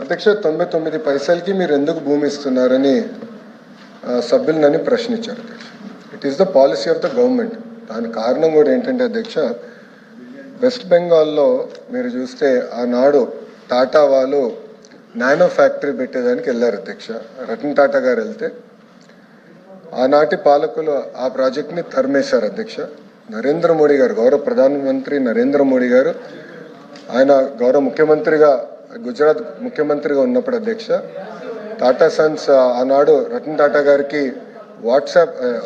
అధ్యక్ష 99 పైసలకి మీరు ఎందుకు భూమి ఇస్తున్నారని సభ్యులు నన్ను ప్రశ్నించారు అధ్యక్ష. It is the policy of the government. దాని కారణం కూడా ఏంటంటే అధ్యక్ష, వెస్ట్ బెంగాల్లో మీరు చూస్తే ఆనాడు టాటా వాళ్ళు నానో ఫ్యాక్టరీ పెట్టేదానికి వెళ్ళారు అధ్యక్ష. రతన్ టాటా గారు వెళ్తే ఆనాటి పాలకులు ఆ ప్రాజెక్ట్ని తరిమేశారు అధ్యక్ష. నరేంద్ర మోడీ గారు, గౌరవ ప్రధానమంత్రి నరేంద్ర మోడీ గారు, ఆయన గౌరవ ముఖ్యమంత్రిగా గుజరాత్ ముఖ్యమంత్రిగా ఉన్నప్పుడు అధ్యక్ష, టాటా సన్స్ ఆనాడు రతన్ టాటా గారికి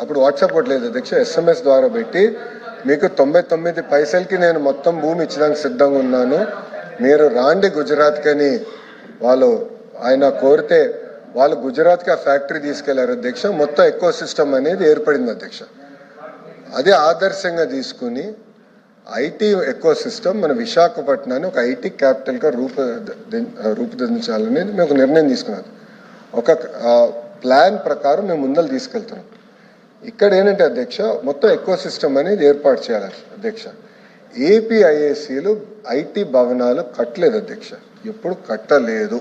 అప్పుడు వాట్సాప్ కూడా లేదు అధ్యక్ష, SMS ద్వారా పెట్టి మీకు 99 పైసలకి నేను మొత్తం భూమి ఇచ్చడానికి సిద్ధంగా ఉన్నాను, మీరు రాండి గుజరాత్కి అని ఆయన కోరితే వాళ్ళు గుజరాత్కి ఆ ఫ్యాక్టరీ తీసుకెళ్లారు అధ్యక్ష. మొత్తం ఎకో సిస్టమ్ అనేది ఏర్పడింది అధ్యక్ష. అదే ఆదర్శంగా తీసుకుని ఐటీ ఎకో సిస్టమ్ మన విశాఖపట్నాన్ని ఒక ఐటీ క్యాపిటల్గా రూపుదిద్దించాలనేది మేము ఒక నిర్ణయం తీసుకున్నాం. ఒక ప్లాన్ ప్రకారం మేము ముందలు తీసుకెళ్తున్నాం. ఇక్కడ ఏంటంటే అధ్యక్ష, మొత్తం ఎకో సిస్టమ్ అనేది ఏర్పాటు చేయాలి అధ్యక్ష. ఏపీఐఏసీలు ఐటీ భవనాలు కట్టలేదు అధ్యక్ష, ఎప్పుడు కట్టలేదు.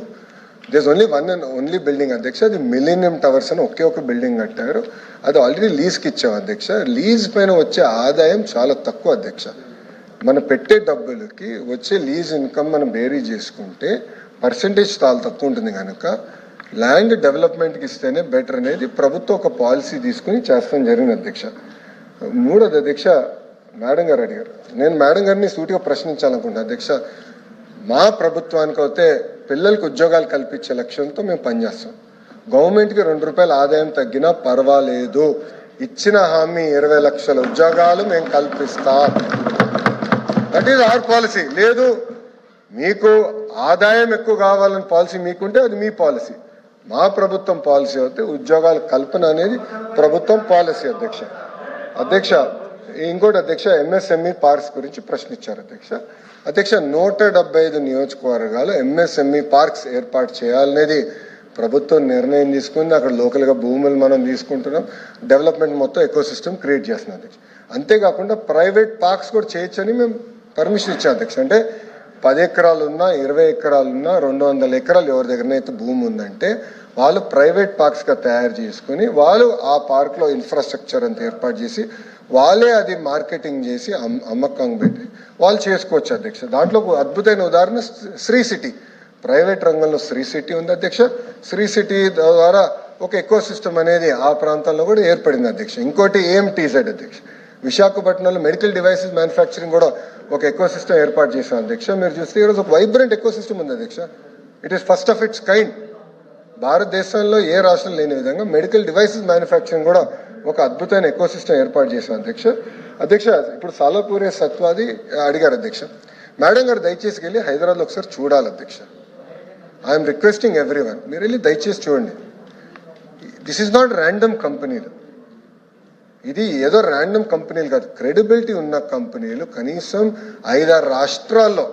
దిస్ ఓన్లీ బిల్డింగ్ అధ్యక్ష, అది మిలీనియం టవర్స్ అని ఒకే ఒక బిల్డింగ్ కట్టారు. అది ఆల్రెడీ లీజ్కి ఇచ్చాం అధ్యక్ష. లీజ్ పైన వచ్చే ఆదాయం చాలా తక్కువ అధ్యక్ష. మనం పెట్టే డబ్బులకి వచ్చే లీజ్ ఇన్కమ్ మనం బేరీ చేసుకుంటే పర్సంటేజ్ చాలా తక్కువ ఉంటుంది కనుక ల్యాండ్ డెవలప్మెంట్కి ఇస్తేనే బెటర్ అనేది ప్రభుత్వం ఒక పాలసీ తీసుకుని చేస్తాం జరిగింది అధ్యక్ష. మూడోది అధ్యక్ష, మేడం గారు అడిగారు, నేను మేడం గారిని సూటిగా ప్రశ్నించాలనుకుంటున్నాను అధ్యక్ష. మా ప్రభుత్వానికి అయితే పిల్లలకు ఉద్యోగాలు కల్పించే లక్ష్యంతో మేము పనిచేస్తాం. గవర్నమెంట్కి ₹2 ఆదాయం తగ్గినా పర్వాలేదు, ఇచ్చిన హామీ 20 లక్షల ఉద్యోగాలు మేము కల్పిస్తాం. That is our policy. లేదు మీకు ఆదాయం ఎక్కువ కావాలని పాలసీ మీకుంటే అది మీ పాలసీ. మా ప్రభుత్వం పాలసీ అయితే ఉద్యోగాల కల్పన అనేది ప్రభుత్వం పాలసీ అధ్యక్ష. అధ్యక్ష ఇంకోటి అధ్యక్ష, MSME పార్క్స్ గురించి ప్రశ్నించారు అధ్యక్ష. అధ్యక్ష 175 నియోజకవర్గాలు MSME పార్క్స్ ఏర్పాటు చేయాలనేది ప్రభుత్వం నిర్ణయం తీసుకుంది. అక్కడ లోకల్గా భూములు మనం తీసుకుంటున్నాం, డెవలప్మెంట్ మొత్తం ఎకో సిస్టమ్ క్రియేట్ చేస్తున్నాం అధ్యక్ష. అంతేకాకుండా ప్రైవేట్ పార్క్స్ కూడా చేయొచ్చని మేము పర్మిషన్ ఇచ్చాం అధ్యక్ష. అంటే 10 ఎకరాలు ఉన్నా 20 ఎకరాలు ఉన్నా 200 ఎకరాలు ఎవరి దగ్గరనైతే భూమి ఉందంటే వాళ్ళు ప్రైవేట్ పార్క్స్గా తయారు చేసుకుని వాళ్ళు ఆ పార్క్లో ఇన్ఫ్రాస్ట్రక్చర్ అంతా ఏర్పాటు చేసి వాళ్ళే అది మార్కెటింగ్ చేసి అమ్మకం పెట్టి వాళ్ళు చేసుకోవచ్చు అధ్యక్ష. దాంట్లో అద్భుతమైన ఉదాహరణ శ్రీ సిటీ. ప్రైవేట్ రంగంలో శ్రీ సిటీ ఉంది అధ్యక్ష. శ్రీ సిటీ ద్వారా ఒక ఎకో సిస్టమ్ అనేది ఆ ప్రాంతంలో కూడా ఏర్పడింది అధ్యక్ష. ఇంకోటి AMTZ అధ్యక్ష, విశాఖపట్నంలో మెడికల్ డివైసెస్ మ్యానుఫ్యాక్చరింగ్ కూడా ఒక ఎకో సిస్టమ్ ఏర్పాటు చేశాం అధ్యక్ష. మీరు చూస్తే ఈరోజు ఒక వైబ్రెంట్ ఎకో సిస్టమ్ ఉంది అధ్యక్ష. It is first of it's kind. భారతదేశంలో ఏ రాష్ట్రం లేని విధంగా మెడికల్ డివైసెస్ మ్యానుఫ్యాక్చరింగ్ కూడా ఒక అద్భుతమైన ఎకో సిస్టమ్ ఏర్పాటు చేశాం అధ్యక్ష. అధ్యక్ష ఇప్పుడు సాలాపూరే సత్వాది అడిగారు అధ్యక్ష. మేడం గారు దయచేసి వెళ్ళి హైదరాబాద్లో ఒకసారి చూడాలి అధ్యక్ష. ఐఎమ్ రిక్వెస్టింగ్ ఎవ్రీవన్, మీరు వెళ్ళి దయచేసి చూడండి. దిస్ ఈజ్ నాట్ ర్యాండమ్ కంపెనీలు, ఇది ఏదో ర్యాండమ్ కంపెనీలు కాదు, క్రెడిబిలిటీ ఉన్న కంపెనీలు. కనీసం 5-6 రాష్ట్రాల్లో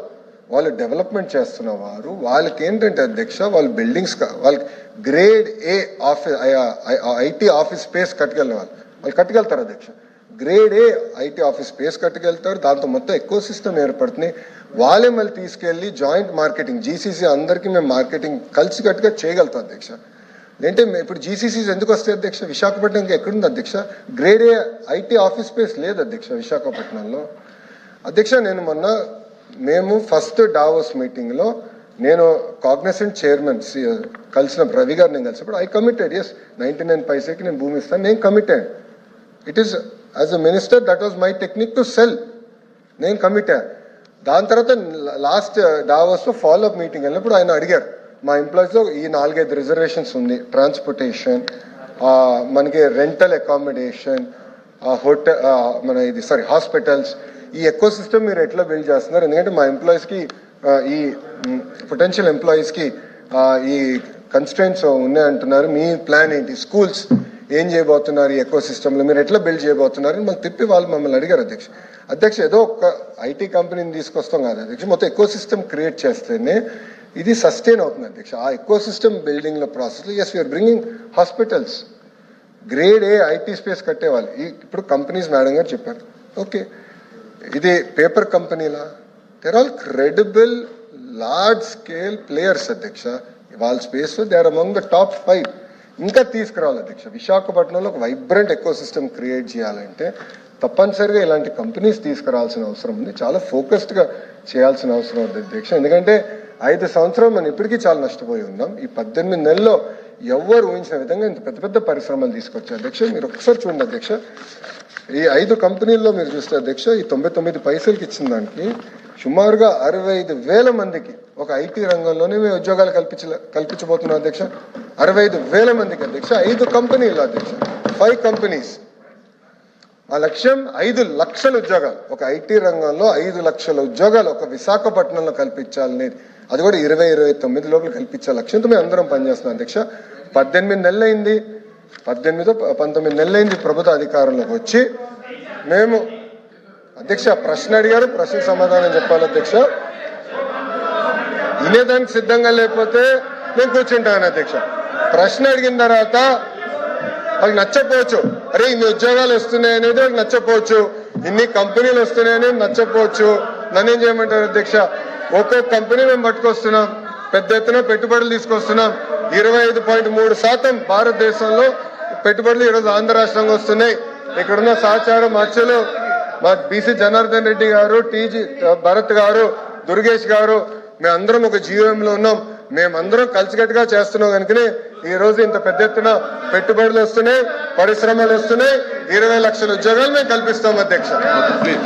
వాళ్ళు డెవలప్మెంట్ చేస్తున్న వారు. వాళ్ళకి ఏంటంటే అధ్యక్ష, వాళ్ళ బిల్డింగ్స్ వాళ్ళకి grade A IT office space వాళ్ళు కట్టుకెళ్తారు అధ్యక్ష. Grade A IT office space కట్టుకెళ్తారు. దాంతో మొత్తం ఎకో సిస్టమ్ ఏర్పడుతుంది. వాళ్ళే మళ్ళీ తీసుకెళ్ళి జాయింట్ మార్కెటింగ్, GCC అందరికీ మేము మార్కెటింగ్ కలిసి కట్టుగా చేయగలుగుతాం అధ్యక్ష. అంటే ఇప్పుడు GCCs ఎందుకు వస్తాయి అధ్యక్ష? విశాఖపట్నం ఎక్కడుంది అధ్యక్ష? Grade A IT office space లేదు అధ్యక్ష విశాఖపట్నంలో. అధ్యక్ష మేము ఫస్ట్ డావోస్ మీటింగ్లో నేను కాగ్నిసెంట్ చైర్మన్ కలిసినప్పుడు రవి గారు నేను కలిసినప్పుడు ఐ కమిటెడ్, ఎస్ 99 పైసకి నేను భూమి ఇస్తాను, నేను committed. It is as a minister that was my technique to cell, నేను కమిటెడ్. దాని తర్వాత లాస్ట్ డావోస్లో ఫాలోఅప్ మీటింగ్ వెళ్ళినప్పుడు ఆయన అడిగారు, మా ఎంప్లాయీస్లో ఈ 4-5 రిజర్వేషన్స్ ఉంది, ట్రాన్స్పోర్టేషన్, మనకి రెంటల్ అకామిడేషన్, హాస్పిటల్స్, ఈ ఎకో సిస్టమ్ మీరు ఎట్లా బిల్డ్ చేస్తున్నారు? ఎందుకంటే మా ఎంప్లాయీస్కి ఈ పొటెన్షియల్ ఎంప్లాయీస్కి ఈ కన్స్ట్రెంట్స్ ఉన్నాయంటున్నారు, మీ ప్లాన్ ఏంటి? స్కూల్స్ ఏం చేయబోతున్నారు ఈ ఎకో సిస్టంలో, మీరు ఎట్లా బిల్డ్ చేయబోతున్నారు అని తిప్పి వాళ్ళు మమ్మల్ని అడిగారు అధ్యక్ష. అధ్యక్ష ఏదో ఒక ఐటీ కంపెనీని తీసుకొస్తాం కాదు అధ్యక్ష, మొత్తం ఎకో సిస్టమ్ క్రియేట్ చేస్తేనే ఇది సస్టైన్ అవుతుంది అధ్యక్ష. ఆ ఎకో సిస్టమ్ బిల్డింగ్లో ప్రాసెస్లో as we're bringing hospitals, grade A IT space కట్టేవాళ్ళు. ఇప్పుడు కంపెనీస్ మేడం గారు చెప్పారు, ఓకే ఇది పేపర్ కంపెనీలా? There all credible large scale players అధ్యక్ష. వాళ్ళ స్పేస్లో they are among the top 5. ఇంకా తీసుకురావాలి అధ్యక్ష. విశాఖపట్నంలో ఒక వైబ్రెంట్ ఎకో సిస్టమ్ క్రియేట్ చేయాలంటే తప్పనిసరిగా ఇలాంటి కంపెనీస్ తీసుకురావాల్సిన అవసరం ఉంది. చాలా ఫోకస్డ్గా చేయాల్సిన అవసరం ఉంది అధ్యక్ష. ఎందుకంటే 5 సంవత్సరాలు మనం ఇప్పటికీ చాలా నష్టపోయి ఉన్నాం. ఈ 18 నెలల్లో ఎవ్వరు ఊహించిన విధంగా ఇంత పెద్ద పెద్ద పరిశ్రమలు తీసుకొచ్చారు అధ్యక్ష. మీరు ఒకసారి చూడండి అధ్యక్ష, ఈ 5 కంపెనీల్లో మీరు చూస్తే అధ్యక్ష, ఈ 99 పైసలకి ఇచ్చిన దానికి సుమారుగా 65,000 మందికి ఒక ఐటీ రంగంలోనే మేము ఉద్యోగాలు కల్పించబోతున్నాం అధ్యక్ష. 65,000 మందికి అధ్యక్ష. 5 కంపెనీలు అధ్యక్ష, 5 కంపెనీస్. ఆ లక్ష్యం 5 లక్షల ఉద్యోగాలు. ఒక ఐటీ రంగంలో 5 లక్షల ఉద్యోగాలు ఒక విశాఖపట్నంలో కల్పించాలనేది, అది కూడా 2029 లోపల కల్పించే లక్ష్యంతో మేము అందరం పనిచేస్తున్నాం అధ్యక్ష. 18 నెలలైంది, 19 నెలలైంది ప్రభుత్వ అధికారంలోకి వచ్చి. మేము అధ్యక్ష ప్రశ్న అడిగారు, ప్రశ్న సమాధానం చెప్పాలి అధ్యక్ష. వినేదానికి సిద్ధంగా లేకపోతే నేను కూర్చుంటాను అధ్యక్ష. ప్రశ్న అడిగిన తర్వాత వాళ్ళకి నచ్చపోవచ్చు, అరే ఇన్ని ఉద్యోగాలు వస్తున్నాయి అనేది వాళ్ళకి నచ్చపోవచ్చు, ఇన్ని కంపెనీలు వస్తున్నాయి అనేది నచ్చపోవచ్చు. నన్ను ఏం చేయమంటారు అధ్యక్ష? ఒక్కొక్క కంపెనీ మేము పట్టుకొస్తున్నాం, పెద్ద ఎత్తున పెట్టుబడులు తీసుకొస్తున్నాం. 25.3% భారతదేశంలో పెట్టుబడులు ఈరోజు ఆంధ్ర రాష్ట్రంగా వస్తున్నాయి. ఇక్కడున్న సహచార మత్స్యులు మా బీసీ జనార్దన్ రెడ్డి గారు, టీజీ భరత్ గారు, దుర్గేష్ గారు, మేమందరం ఒక జీవోఎంలో ఉన్నాం. మేమందరం కలిసికట్టుగా చేస్తున్నాం కనుకనే ఈ రోజు ఇంత పెద్ద ఎత్తున పెట్టుబడులు వస్తున్నాయి, పరిశ్రమలు వస్తున్నాయి, 20 లక్షల ఉద్యోగాలు మేము కల్పిస్తాం అధ్యక్ష.